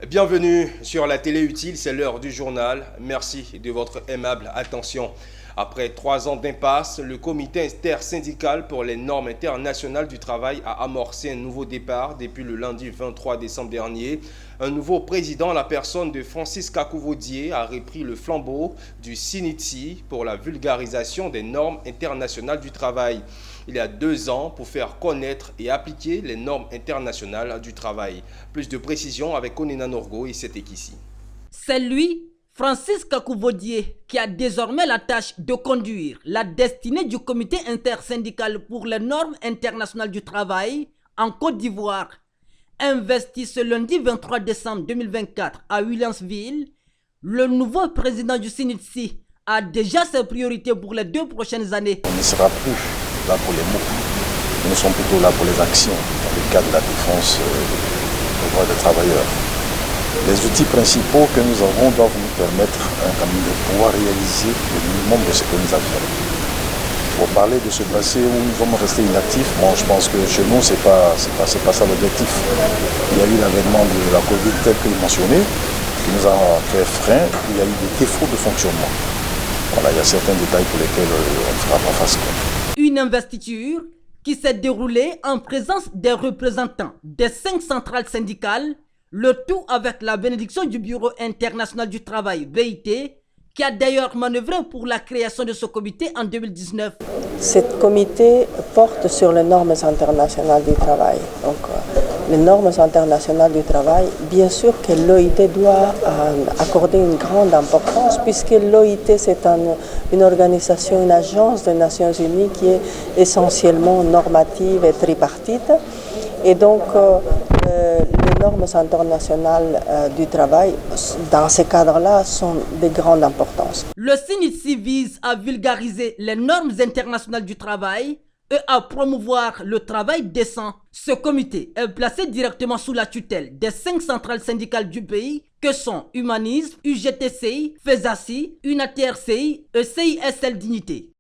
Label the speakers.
Speaker 1: Bienvenue sur la télé utile, c'est l'heure du journal. Merci de votre aimable attention. Après 3 ans d'impasse, le comité intersyndical pour les normes internationales du travail a amorcé un nouveau départ depuis le lundi 23 décembre dernier. Un nouveau président, la personne de Francis Kakou-Vaudier, a repris le flambeau du SINITSI pour la vulgarisation des normes internationales du travail. Il y a 2 ans pour faire connaître et appliquer les normes internationales du travail. Plus de précisions avec Onena Norgo et c'était ici.
Speaker 2: C'est lui, Francis Kakou-Vaudier, qui a désormais la tâche de conduire la destinée du comité intersyndical pour les normes internationales du travail en Côte d'Ivoire. Investi ce lundi 23 décembre 2024 à Williamsville, le nouveau président du SINITSI a déjà ses priorités pour les 2 prochaines années.
Speaker 3: On ne sera plus là pour les mots, nous sommes plutôt là pour les actions dans le cadre de la défense des droits des travailleurs. Les outils principaux que nous avons doivent nous permettre de pouvoir réaliser le minimum de ce que nous avons. Pour parler de ce passé où nous sommes restés inactifs, je pense que chez nous, c'est pas ça l'objectif. Il y a eu l'avènement de la Covid tel que mentionné, qui nous a fait frein, il y a eu des défauts de fonctionnement. Voilà, il y a certains détails pour lesquels on ne fera pas face.
Speaker 2: Une investiture qui s'est déroulée en présence des représentants des 5 centrales syndicales, le tout avec la bénédiction du Bureau international du travail, BIT, qui a d'ailleurs manœuvré pour la création de ce comité en 2019.
Speaker 4: Ce comité porte sur les normes internationales du travail. Donc, les normes internationales du travail, bien sûr que l'OIT doit accorder une grande importance, puisque l'OIT, c'est une organisation, une agence des Nations Unies qui est essentiellement normative et tripartite. Et donc, les normes internationales du travail, dans ce cadre-là, sont de grande importance.
Speaker 2: Le SINITSI vise à vulgariser les normes internationales du travail et à promouvoir le travail décent. Ce comité est placé directement sous la tutelle des 5 centrales syndicales du pays que sont Humanisme, UGTCI, FESACI, UNATRCI et CISL Dignité.